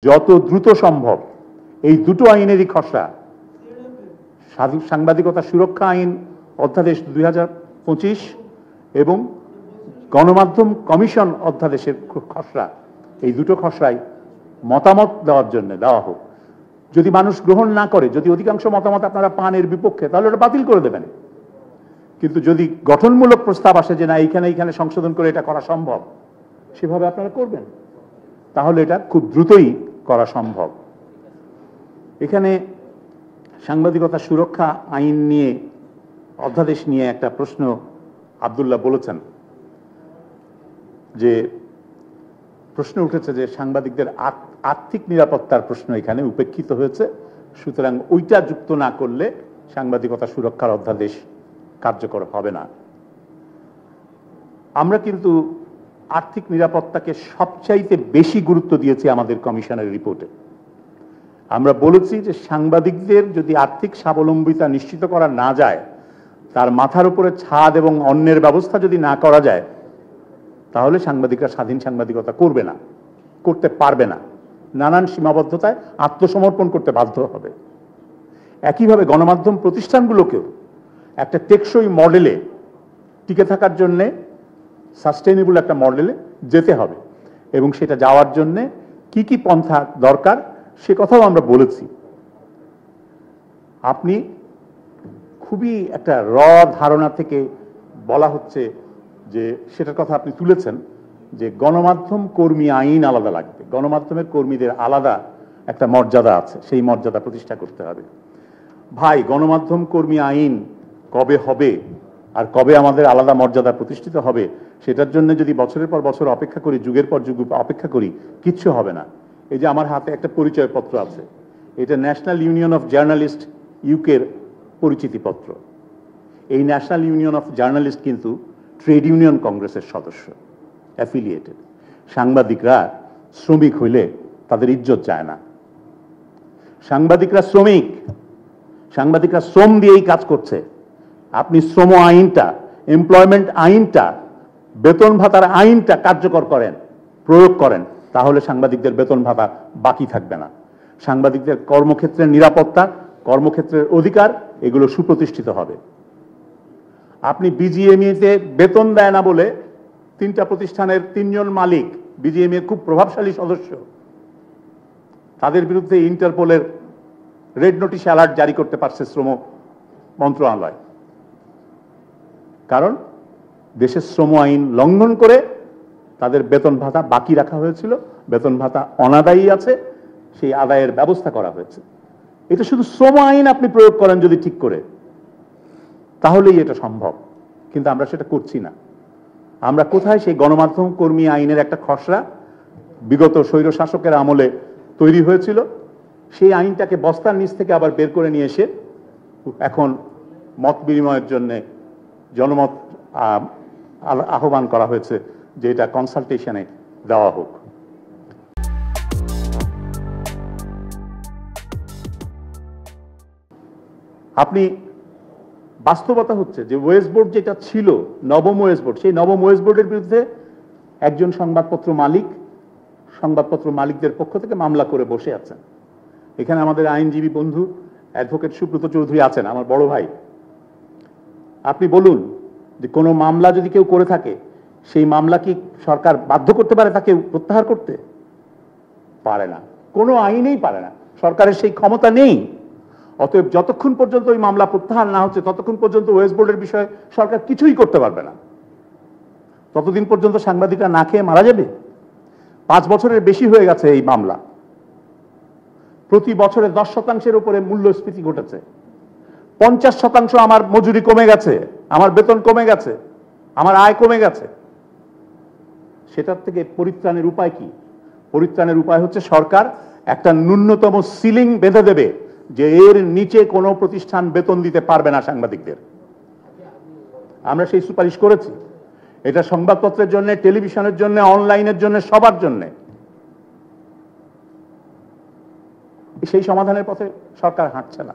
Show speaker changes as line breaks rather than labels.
যত দ্রুত সম্ভব এই দুটো আইনেরই খসড়া, সাংবাদিকতা সুরক্ষা আইন অধ্যাদেশ 2025 এবং গণমাধ্যম কমিশন অধ্যাদেশের খসড়া, এই দুটো খসড়াই মতামত দেওয়ার জন্য দেওয়া হোক। যদি মানুষ গ্রহণ না করে, যদি অধিকাংশ মতামত আপনারা পান এর বিপক্ষে, তাহলে ওটা বাতিল করে দেবেন। কিন্তু যদি গঠনমূলক প্রস্তাব আসে যে না এইখানে সংশোধন করে এটা করা সম্ভব, সেভাবে আপনারা করবেন, তাহলে এটা খুব দ্রুতই করা সম্ভব। এখানে সাংবাদিকতা সুরক্ষা আইন নিয়ে, অধ্যাদেশ নিয়ে একটা প্রশ্ন আব্দুল্লাহ বলেছেন, যে প্রশ্ন উঠেছে যে সাংবাদিকদের আর্থিক নিরাপত্তার প্রশ্ন এখানে উপেক্ষিত হয়েছে, সুতরাং ওইটা যুক্ত না করলে সাংবাদিকতা সুরক্ষার অধ্যাদেশ কার্যকর হবে না। আমরা কিন্তু আর্থিক নিরাপত্তাকে সবচাইতে বেশি গুরুত্ব দিয়েছি আমাদের কমিশনের রিপোর্টে। আমরা বলেছি যে সাংবাদিকদের যদি আর্থিক স্বাবলম্বিতা নিশ্চিত করা না যায়, তার মাথার উপরে ছাদ এবং অন্যের ব্যবস্থা যদি না করা যায়, তাহলে সাংবাদিকরা স্বাধীন সাংবাদিকতা করবে না, করতে পারবে না, নানান সীমাবদ্ধতায় আত্মসমর্পণ করতে বাধ্য হবে। একইভাবে গণমাধ্যম প্রতিষ্ঠানগুলোকেও একটা টেকসই মডেলে টিকে থাকার জন্যে, সাস্টেইনেবল একটা মডেলে যেতে হবে, এবং সেটা যাওয়ার জন্যে কি কি পন্থা দরকার সে কথাও আমরা বলেছি। আপনি খুবই একটা ধারণা থেকে বলা হচ্ছে যে, সেটার কথা আপনি তুলেছেন যে গণমাধ্যম কর্মী আইন আলাদা লাগবে, গণমাধ্যমের কর্মীদের আলাদা একটা মর্যাদা আছে, সেই মর্যাদা প্রতিষ্ঠা করতে হবে। ভাই, গণমাধ্যম কর্মী আইন কবে হবে আর কবে আমাদের আলাদা মর্যাদা প্রতিষ্ঠিত হবে, সেটার জন্য যদি বছরের পর বছর অপেক্ষা করি, যুগের পর যুগ অপেক্ষা করি, কিচ্ছু হবে না। এই যে আমার হাতে একটা পরিচয়পত্র আছে, এটা ন্যাশনাল ইউনিয়ন অফ জার্নালিস্ট ইউকের পরিচিতিপত্র। এই ন্যাশনাল ইউনিয়ন অফ জার্নালিস্ট কিন্তু ট্রেড ইউনিয়ন কংগ্রেসের সদস্য, অ্যাফিলিয়েটেড। সাংবাদিকরা শ্রমিক হইলে তাদের ইজ্জত যায় না। সাংবাদিকরা শ্রমিক, সাংবাদিকরা শ্রম দিয়েই কাজ করছে। আপনি শ্রম আইনটা, এমপ্লয়মেন্ট আইনটা, বেতন ভাতার আইনটা কার্যকর করেন, প্রয়োগ করেন, তাহলে সাংবাদিকদের বেতন ভাতা বাকি থাকবে না। সাংবাদিকদের কর্মক্ষেত্রের নিরাপত্তা, কর্মক্ষেত্রের অধিকার, এগুলো সুপ্রতিষ্ঠিত হবে। আপনি বিজিএমইতে বেতন দেয় না বলে 3টা প্রতিষ্ঠানের 3 জন মালিক, বিজিএমইর খুব প্রভাবশালী সদস্য, তাদের বিরুদ্ধে ইন্টারপোলের রেড নোটিশ অ্যালার্ট জারি করতে পারছে শ্রম মন্ত্রণালয়। কারণ দেশের শ্রম আইন লঙ্ঘন করে তাদের বেতন ভাতা বাকি রাখা হয়েছিল, বেতন ভাতা অনাদায়ী আছে, সেই আদায়ের ব্যবস্থা করা হয়েছে। এটা শুধু শ্রম আইন আপনি প্রয়োগ করেন যদি ঠিক করে, তাহলেই এটা সম্ভব, কিন্তু আমরা সেটা করছি না। আমরা কোথায় সেই গণমাধ্যম কর্মী আইনের একটা খসড়া বিগত স্বৈর শাসকের আমলে তৈরি হয়েছিল, সেই আইনটাকে বস্তার নিচ থেকে আবার বের করে নিয়ে এসে এখন মত বিনিময়ের জন্য জনমত আহ্বান করা হয়েছে যে এটা কনসালটেশনে দেওয়া হোক। আপনি বাস্তবতা হচ্ছে যে ওয়েস বোর্ড যেটা ছিল, নবম ওয়েস বোর্ড, সেই নবম ওয়েস বোর্ডের বিরুদ্ধে একজন সংবাদপত্র মালিক, সংবাদপত্র মালিকদের পক্ষ থেকে মামলা করে বসে আছেন। এখানে আমাদের আইনজীবী বন্ধু অ্যাডভোকেট সুব্রত চৌধুরী আছেন, আমার বড় ভাই। আপনি বলুন যে কোনো মামলা যদি কেউ করে থাকে, সেই মামলা কি সরকার বাধ্য করতে পারে তাকে প্রত্যাহার করতে? পারে না, কোনো আইনেই পারে না, সরকারের সেই ক্ষমতা নেই। অতএব যতক্ষণ পর্যন্ত ওই মামলা প্রত্যাহার না হচ্ছে, ততক্ষণ পর্যন্ত ওয়েস বোর্ডের বিষয়ে সরকার কিছুই করতে পারবে না। ততদিন পর্যন্ত সাংবাদিকরা না খেয়ে মারা যাবে। 5 বছরের বেশি হয়ে গেছে এই মামলা। প্রতি বছরে 10% উপরে মূল্যস্ফীতি ঘটেছে। 50% আমার মজুরি কমে গেছে, আমার বেতন কমে গেছে, আমার আয় কমে গেছে। সেটার থেকে পরিত্রাণের উপায় কি? পরিত্রাণের উপায় হচ্ছে সরকার একটা ন্যূনতম সিলিং বেঁধে দেবে যে এর নিচে কোনো প্রতিষ্ঠান বেতন দিতে পারবে না সাংবাদিকদের। আমরা সেই সুপারিশ করেছি। এটা সংবাদপত্রের জন্য, টেলিভিশনের জন্য, অনলাইনের জন্য, সবার জন্য। সেই সমাধানের পথে সরকার হাঁটছে না।